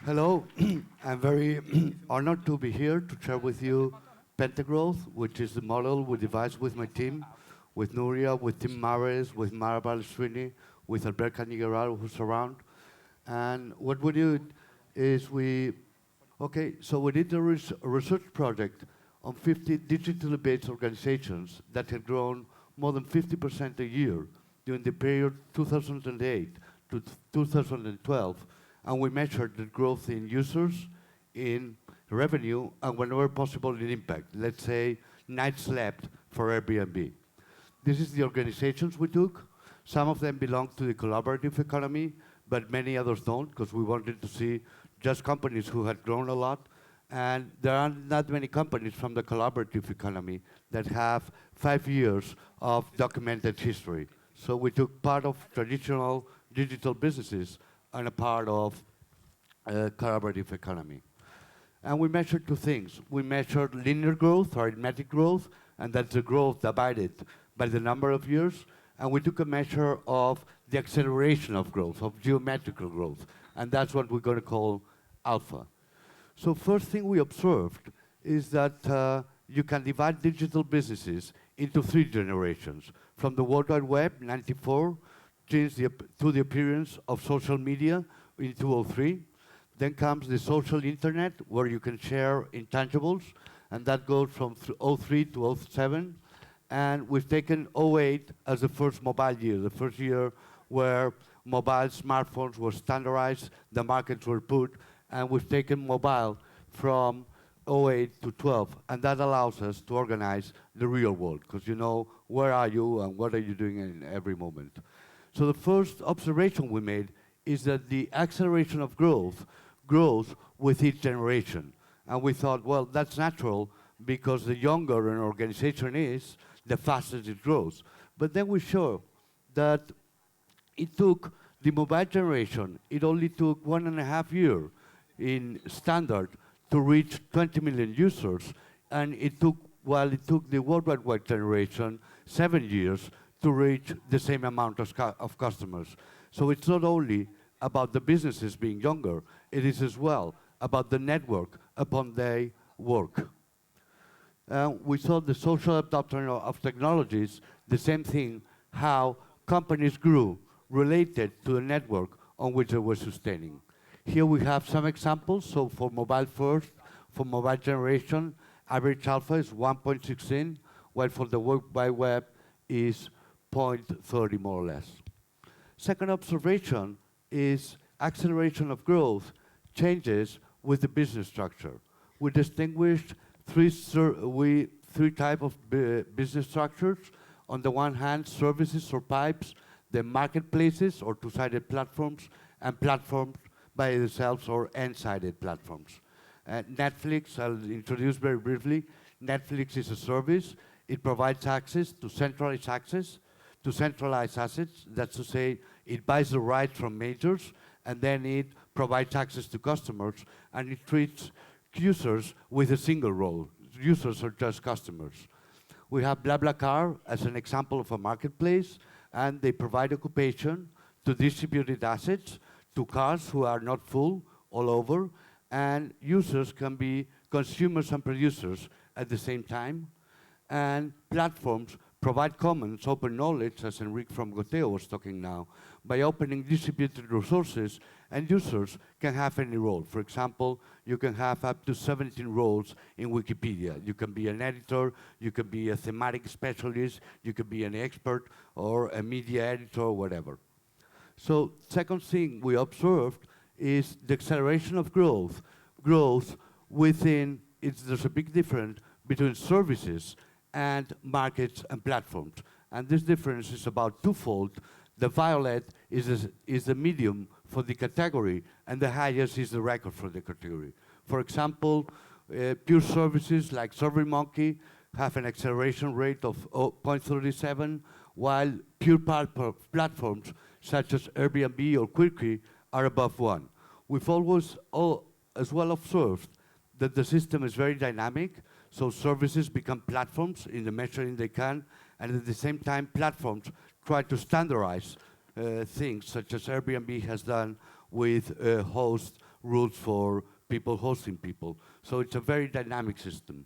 Hello, I'm very honored to be here to share with you pentagrowth, which is the model we devised with my team, with Nuria, with Tim Mares, with Mara Balestrini, with Alberto Canigueral, who's around. And what we did is we did a research project on 50 digitally based organizations that had grown more than 50% a year during the period 2008 to 2012, and we measured the growth in users, in revenue, and whenever possible in impact. Let's say nights slept for Airbnb. This is the organizations we took. Some of them belong to the collaborative economy, but many others don't, because we wanted to see just companies who had grown a lot. And there aren't that many companies from the collaborative economy that have 5 years of documented history. So we took part of traditional digital businesses and a part of collaborative economy. And we measured two things. We measured linear growth, arithmetic growth, and that's the growth divided by the number of years. And we took a measure of the acceleration of growth, of geometrical growth. And that's what we're going to call alpha. So first thing we observed is that you can divide digital businesses into 3 generations. From the World Wide Web, 94, to the appearance of social media in 2003. Then comes the social internet, where you can share intangibles, and that goes from 03 to 07. And we've taken '08 as the first mobile year, the first year where mobile smartphones were standardized, the markets were put, and we've taken mobile from '08 to 12, and that allows us to organize the real world, because you know where are you and what are you doing in every moment. So the first observation we made is that the acceleration of growth grows with each generation. And we thought, well, that's natural, because the younger an organization is, the faster it grows. But then we show that it took the mobile generation, it only took 1.5 years in standard to reach 20 million users, and it took the World Wide Web generation 7 years to reach the same amount of customers. So it's not only about the businesses being younger, it is as well about the network upon they work. We saw the social adoption of technologies, the same thing, how companies grew related to the network on which they were sustaining. Here we have some examples. So for mobile first, for mobile generation, average alpha is 1.16, while for the World Wide Web is 0.30 more or less. Second observation is acceleration of growth changes with the business structure. We distinguished three types of business structures. On the one hand, services or pipes, the marketplaces or two-sided platforms, and platforms by themselves or n-sided platforms. Netflix, I'll introduce very briefly. Netflix is a service. It provides access to centralized assets. That's to say, it buys the rights from majors, and then it provides access to customers, and it treats users with a single role. Users are just customers. We have BlaBlaCar as an example of a marketplace, and they provide occupation to distributed assets to cars who are not full all over, and users can be consumers and producers at the same time. And platforms provide commons, open knowledge, as Enrique from Goteo was talking now, by opening distributed resources, and users can have any role. For example, you can have up to 17 roles in Wikipedia. You can be an editor, you can be a thematic specialist, you can be an expert, or a media editor, or whatever. So second thing we observed is the acceleration of growth. Growth within, there's a big difference between services and markets and platforms. And this difference is about twofold. The violet is the medium for the category, and the highest is the record for the category. For example, pure services like SurveyMonkey have an acceleration rate of 0.37, while pure platforms such as Airbnb or Quickie are above 1. We've always as well observed that the system is very dynamic, so services become platforms in the measuring they can, and at the same time platforms try to standardize things such as Airbnb has done with host rules for people hosting people. So it's a very dynamic system.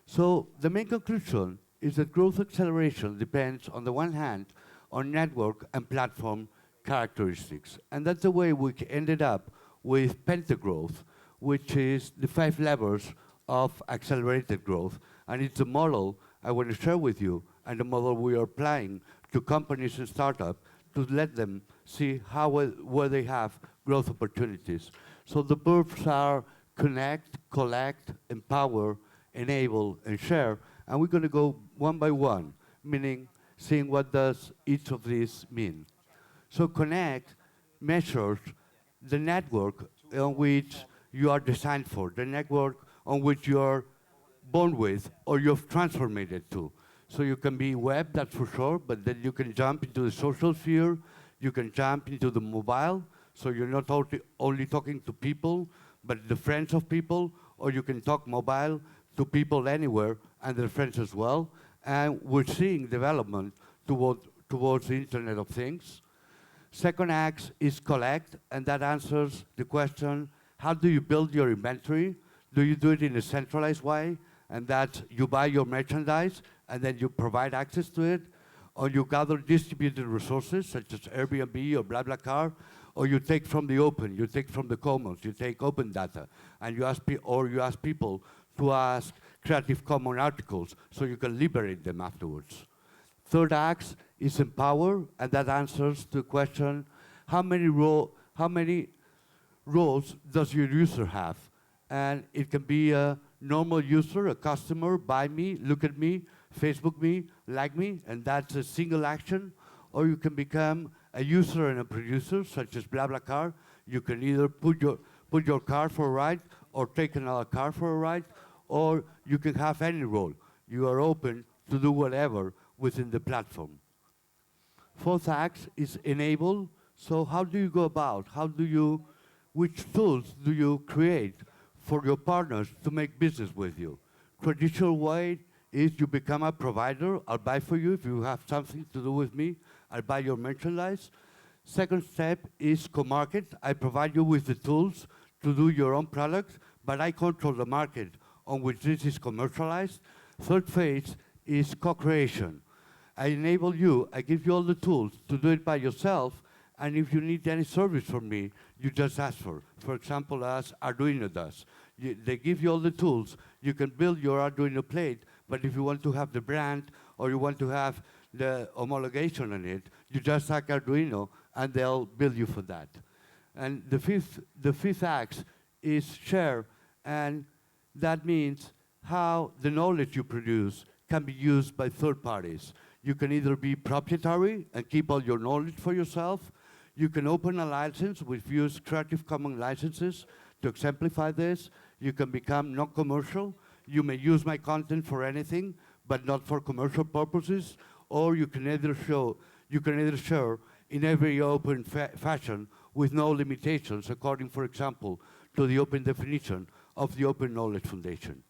So the main conclusion is that growth acceleration depends, on the one hand, on network and platform characteristics. And that's the way we ended up with pentagrowth, which is the 5 levels of accelerated growth. And it's a model I want to share with you, and the model we are applying to companies and startups to let them see where they have growth opportunities. So the verbs are connect, collect, empower, enable, and share. And we're going to go one by one, meaning seeing what does each of these mean. So connect measures the network on which you are designed for, the network on which you are born with or you've transformed it to. So you can be web, that's for sure, but then you can jump into the social sphere, you can jump into the mobile, so you're not only talking to people, but the friends of people, or you can talk mobile to people anywhere and their friends as well. And we're seeing development towards the Internet of Things. Second axe is collect, and that answers the question, how do you build your inventory? Do you do it in a centralized way? And that you buy your merchandise and then you provide access to it, or you gather distributed resources such as Airbnb or BlaBlaCar, or you take from the open, you take from the commons, you take open data, and you ask people to ask Creative Commons articles so you can liberate them afterwards. Third axe is empower, and that answers the question, how many roles does your user have? And it can be a normal user, a customer, buy me, look at me, Facebook me, like me, and that's a single action. Or you can become a user and a producer, such as BlaBlaCar. You can either put your car for a ride or take another car for a ride, or you can have any role. You are open to do whatever within the platform. Fourth act is enable. So how do you go about? Which tools do you create for your partners to make business with you? Traditional way is you become a provider. I'll buy for you if you have something to do with me. I'll buy your merchandise. Second step is co-market. I provide you with the tools to do your own products, but I control the market on which this is commercialized. Third phase is co-creation. I enable you, I give you all the tools to do it by yourself, and if you need any service from me, you just ask for example, as Arduino does. They give you all the tools. You can build your Arduino plate, but if you want to have the brand or you want to have the homologation on it, you just ask Arduino, and they'll bill you for that. And the fifth act is share, and that means how the knowledge you produce can be used by third parties. You can either be proprietary and keep all your knowledge for yourself. You can open a license. We've used Creative Commons licenses to exemplify this. You can become non-commercial. You may use my content for anything, but not for commercial purposes. Or you can either share in every open fashion with no limitations, according, for example, to the open definition of the Open Knowledge Foundation.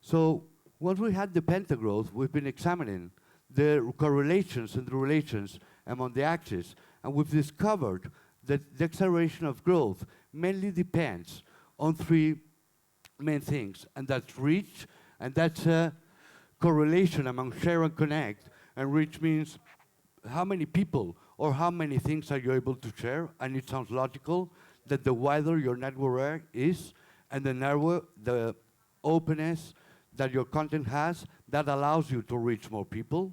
So once we had the pentagrowth, we've been examining the correlations and the relations among the axes, and we've discovered that the acceleration of growth mainly depends on 3 main things, and that's reach, and that's a correlation among share and connect. And reach means how many people or how many things are you able to share, and it sounds logical that the wider your network is, and the narrower the openness that your content has, that allows you to reach more people.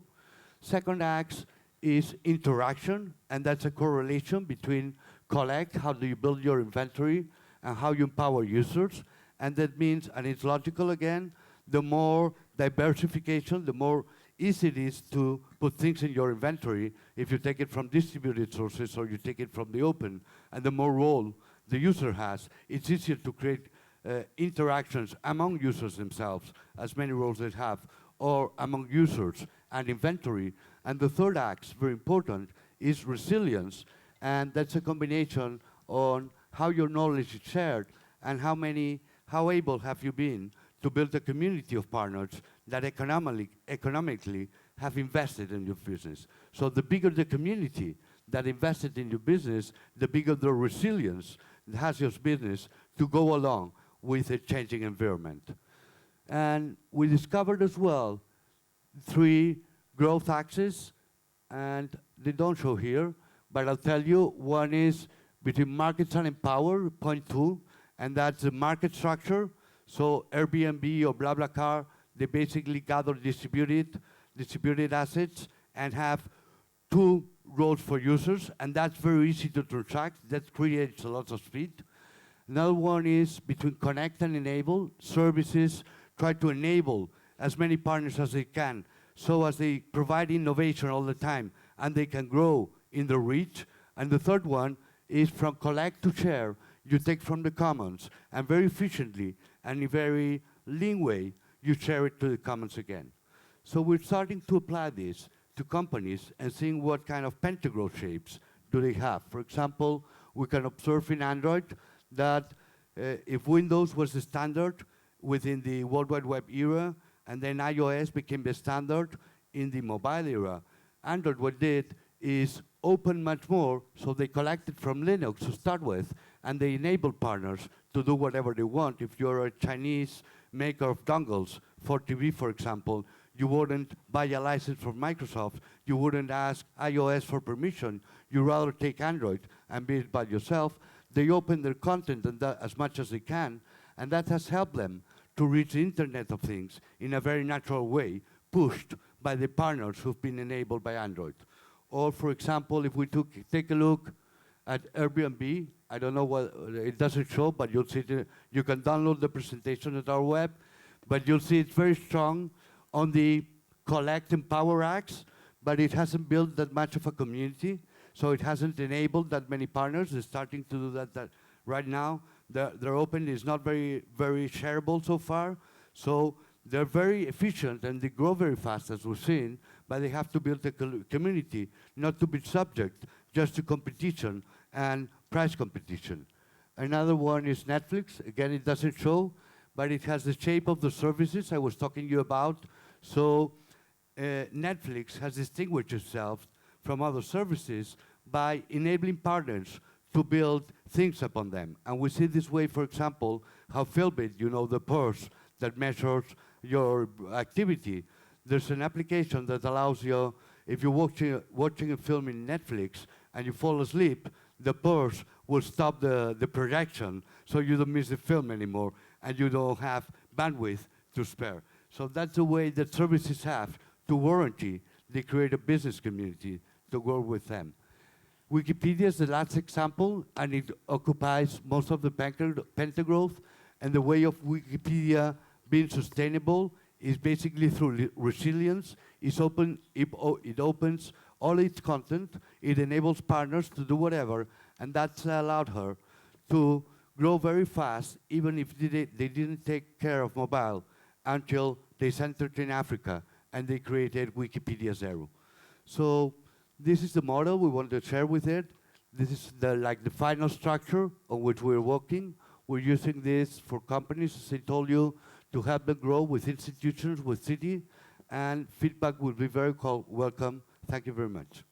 Second act is interaction, and that's a correlation between collect, how do you build your inventory, and how you empower users. And that means, and it's logical again, the more diversification, the more easy it is to put things in your inventory if you take it from distributed sources or you take it from the open, and the more role the user has, it's easier to create interactions among users themselves, as many roles they have, or among users and inventory. And the third act, very important, is resilience, and that's a combination on how your knowledge is shared and how able have you been to build a community of partners that economically have invested in your business. So the bigger the community that invested in your business, the bigger the resilience that has your business to go along with a changing environment. And we discovered as well 3 growth axes, and they don't show here, but I'll tell you, one is between markets and empower, point 2, and that's the market structure. So Airbnb or BlaBlaCar, they basically gather distributed assets and have 2 roles for users, and that's very easy to transact. That creates a lot of speed. Another one is between connect and enable. Services try to enable as many partners as they can, so as they provide innovation all the time, and they can grow in the reach. And the third one is from collect to share. You take from the commons, and very efficiently and in a very lean way, you share it to the commons again. So we're starting to apply this to companies and seeing what kind of pentagrowth shapes do they have. For example, we can observe in Android that if Windows was the standard within the World Wide Web era, and then iOS became the standard in the mobile era, Android what did is open much more, so they collected from Linux to start with, and they enabled partners to do whatever they want. If you're a Chinese maker of dongles for TV, for example, you wouldn't buy a license from Microsoft, you wouldn't ask iOS for permission, you rather take Android and build it by yourself. They open their content and as much as they can, and that has helped them to reach the Internet of Things in a very natural way, pushed by the partners who've been enabled by Android. Or for example, if we take a look at Airbnb, I don't know what, it doesn't show, but you'll see you can download the presentation at our web, but you'll see it's very strong on the collect and power acts, but it hasn't built that much of a community, so it hasn't enabled that many partners. They're starting to do that right now. Their open is not very shareable so far, so they're very efficient and they grow very fast, as we've seen, but they have to build a community, not to be subject just to competition and price competition. Another one is Netflix. Again, it doesn't show, but it has the shape of the services I was talking to you about. So Netflix has distinguished itself from other services by enabling partners to build things upon them. And we see this way, for example, how Philbit, you know, the purse that measures your activity. There's an application that allows you, if you're watching a film in Netflix and you fall asleep, the purse will stop the projection so you don't miss the film anymore and you don't have bandwidth to spare. So that's the way that services have to warranty. They create a business community to work with them. Wikipedia is the last example, and it occupies most of the pentagrowth. And the way of Wikipedia being sustainable is basically through resilience. It opens all its content. It enables partners to do whatever, and that's allowed her to grow very fast, even if they didn't take care of mobile until they centered in Africa and they created Wikipedia Zero. So this is the model we want to share with it. This is the final structure on which we're working. We're using this for companies, as I told you, to help them grow with institutions, with city, and feedback will be very welcome. Thank you very much.